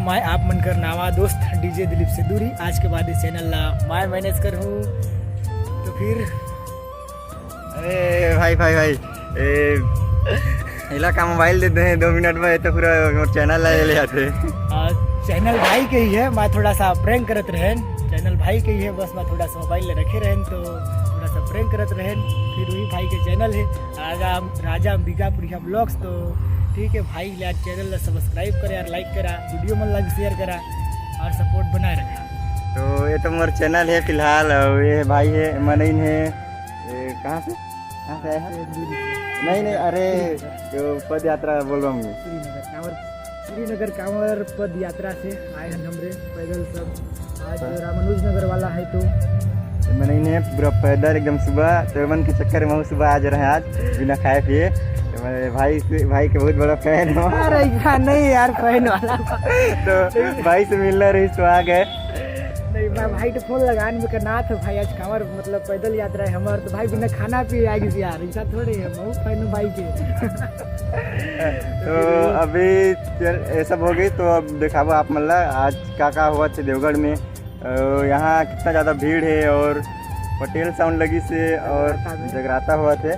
My आप मनकर नावा दोस्त DJ Dilip से दूरी आज के बाद इस चैनल ला माय मैनेज कर हूँ तो फिर अरे भाई इला का मोबाइल देते हैं 2 मिनट में तो पूरा चैनल ले आते चैनल भाई के ही है। मैं थोड़ा सा प्रैंक करत रहन, चैनल भाई के ही है, बस मैं थोड़ा सा मोबाइल ले रखे रहन तो थोड़ा सा प्रैंक करत रहन। फिर वही भाई के चैनल है राजा अंबिकापुरिया ब्लॉग्स। तो ठीक है भाई ले चैनल सब्सक्राइब करा, लाइक करा, वीडियो मन लग शेयर करा और सपोर्ट बनाए रखा। तो ये तो मेरा चैनल है फिलहाल। और ये भाई है मनइन है, कहाँ से आया है? नहीं अरे जो पद यात्रा बोल रहा हूँ श्रीनगर कांवर पद यात्रा से आए हैं हमरे पैदल सब। आज रामानुज नगर वाला है तो मैंने इन्हें पूरा पैदल एकदम सुबह तो मन के चक्कर में सुबह आ जा रहे हैं आज बिना खाए पिए। तो मैं भाई के बहुत बड़ा फैन हूँ। अरे नहीं यार फैन वाला तो भाई से मिलना रही तो आ गए। नहीं मैं भाई तो फोन लगान में करना था भाई आज कांवर मतलब पैदल यात्रा है हमारे तो भाई बिना खाना पिए आएगी यार ऐसा थोड़े है बहुत फैन हूँ भाई के। तो अभी ये सब हो गई तो अब दिखाओ आप मतलब आज क्या हुआ थे देवगढ़ में। यहाँ कितना ज़्यादा भीड़ है और पटेल साउंड लगी से और जगराता हुआ थे।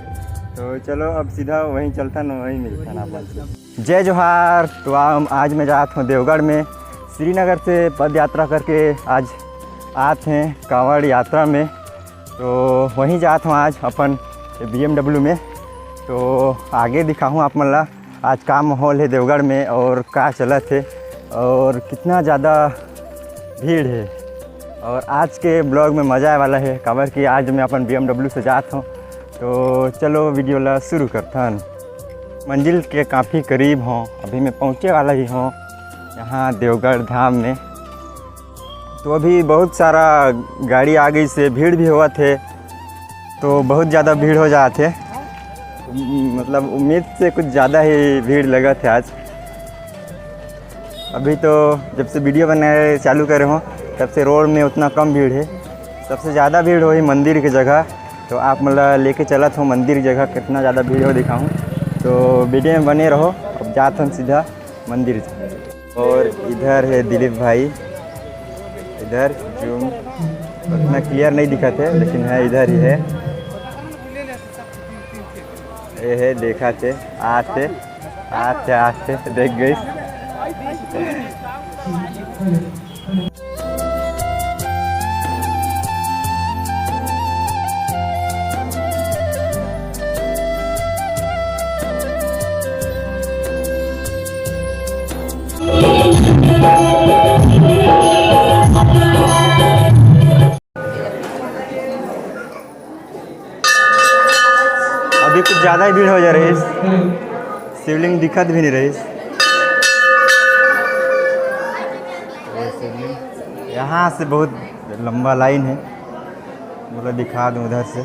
तो चलो अब सीधा वहीं चलता ना वहीं मिलता ना अपन। जय जोहार। तो आज मैं जाता हूँ देवगढ़ में, श्रीनगर से पद यात्रा करके आज आते हैं कांवड़ यात्रा में। तो वहीं जाता हूँ आज अपन BMW में। तो आगे दिखाऊँ आप मतलब आज का माहौल है देवगढ़ में और क्या चला थे और कितना ज़्यादा भीड़ है। और आज के ब्लॉग में मज़ा आने वाला है काबर कि आज मैं अपन BMW से जाता हूँ। तो चलो वीडियो ला शुरू करता हूँ। मंजिल के काफ़ी करीब हों, अभी मैं पहुँचे वाला ही हूँ यहाँ देवगढ़ धाम में। तो अभी बहुत सारा गाड़ी आ गई से भीड़ भी हुआ थे तो बहुत ज़्यादा भीड़ हो जाते मतलब उम्मीद से कुछ ज़्यादा ही भीड़ लगा थे आज। अभी तो जब से वीडियो बनाए चालू करे हों तब से रोड में उतना कम भीड़ है। सबसे ज़्यादा भीड़ हो मंदिर की जगह। तो आप मतलब लेके चला था मंदिर की जगह कितना ज़्यादा भीड़ हो दिखाऊँ। तो वीडियो में बने रहो। अब जाता हूँ सीधा मंदिर। और इधर है दिलीप भाई, इधर जूम उतना क्लियर नहीं दिखा थे लेकिन है इधर ही है। ये है देखा थे आते देख गई। अभी कुछ ज़्यादा ही भीड़ हो जा रही है, शिवलिंग दिखत भी नहीं रही। यहाँ से बहुत लंबा लाइन है, मतलब दिखा दूँ उधर से।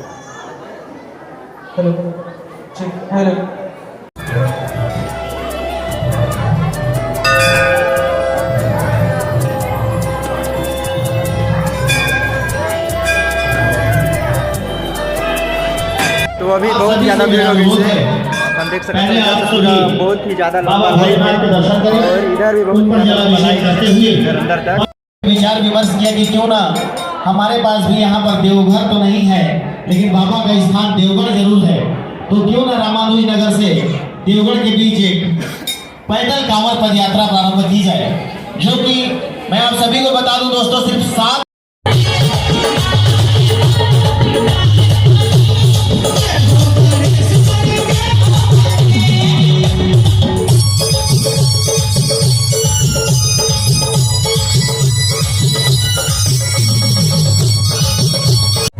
तो अभी बहुत ज़्यादा भीड़ हो गई है, हम देख सकते हैं बहुत ही ज़्यादा लंबा लाइन है और इधर भी बहुत ज़्यादा अंदर तक विचार विमर्श किया कि क्यों ना हमारे पास भी यहाँ पर देवघर तो नहीं है लेकिन बाबा का स्थान देवगढ़ जरूर है। तो क्यों ना रामानुज नगर से देवगढ़ के बीच एक पैदल कांवड़ पद यात्रा प्रारंभ की जाए, जो कि मैं आप सभी को बता दूं दोस्तों सिर्फ 7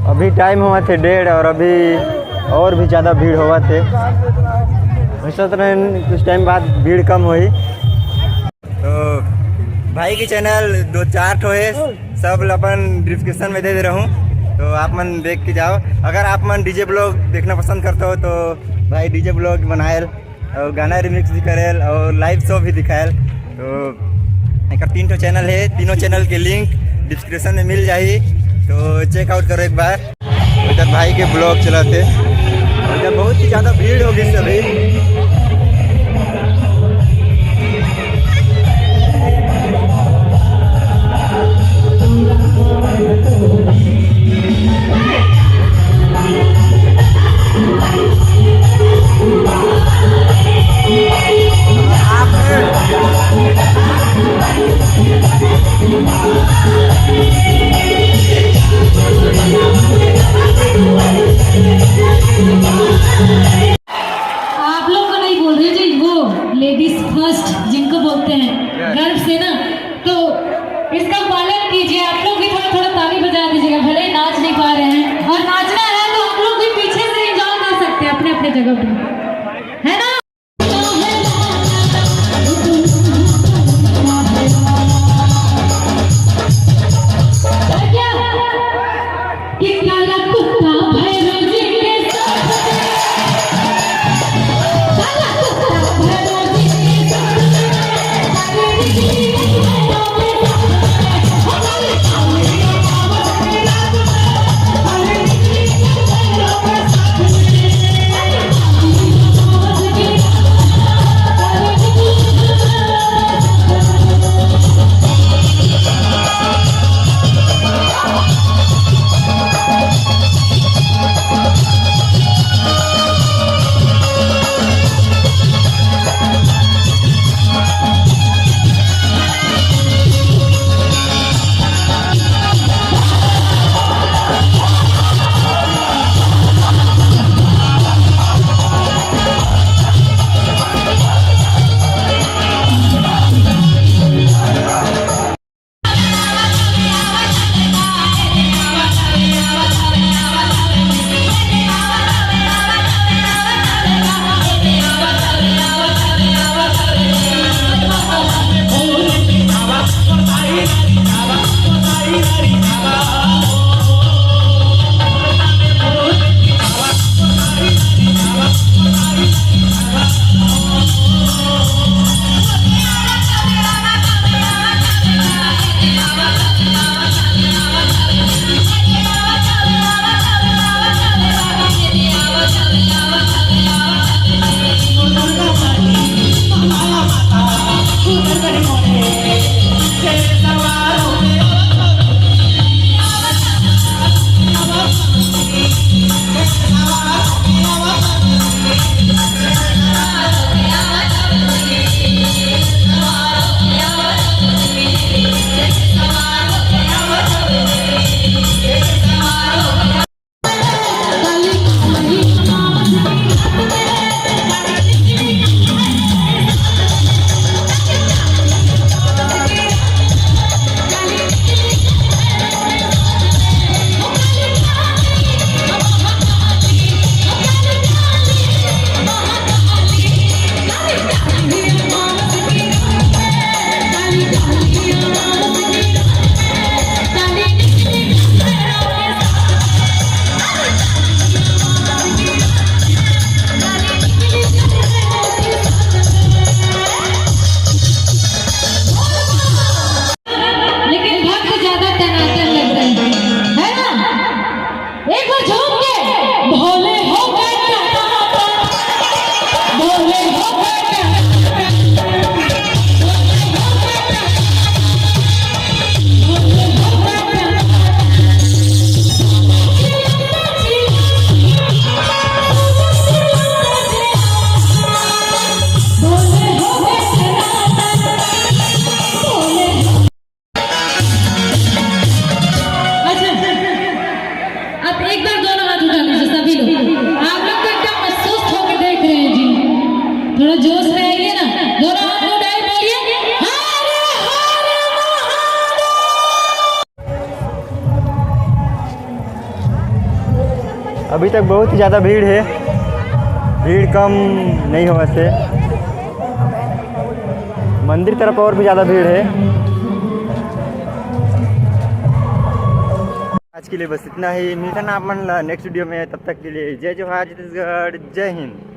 अभी टाइम हुआ थे 1:30 और अभी और भी ज़्यादा भीड़ हुआ थे। वैसे तो कुछ टाइम बाद भीड़ कम हुई। तो भाई की चैनल 2-4 ठो है, सब अपन डिस्क्रिप्शन में दे रहा हूँ। तो आप मन देख के जाओ। अगर आप मन डीजे ब्लॉग देखना पसंद करते हो तो भाई डीजे ब्लॉग बनाएल और गाना रिमिक्स भी करेल और लाइव शो भी दिखाएल। तो एक 3 ठो चैनल है, तीनों चैनल के लिंक डिस्क्रिप्शन में मिल जाएगी। तो चेकआउट करो एक बार। उधर भाई के ब्लॉग चलाते और इधर बहुत ही ज़्यादा भीड़ हो गई सभी। लेडीज फर्स्ट जिनको बोलते हैं गर्व से ना, तो इसका पालन कीजिए। आप लोग भी थोड़ा थोड़ा ताली बजा दीजिएगा, भले ही नाच नहीं पा रहे हैं, और नाचना है तो आप लोग भी पीछे से एंजॉय कर सकते हैं अपने अपने जगह पे, है ना। थोड़ा जोश में आइए ना, दोनों हाथ को उठाइए, बोलिए हर हर महादेव। अभी तक बहुत ही ज़्यादा भीड़ है, भीड़ कम नहीं होने से मंदिर तरफ और भी ज़्यादा भीड़ है। आज के लिए बस इतना ही, मिलता ना अपन नेक्स्ट वीडियो में, तब तक के लिए जय जोहार छत्तीसगढ़, जय हिंद।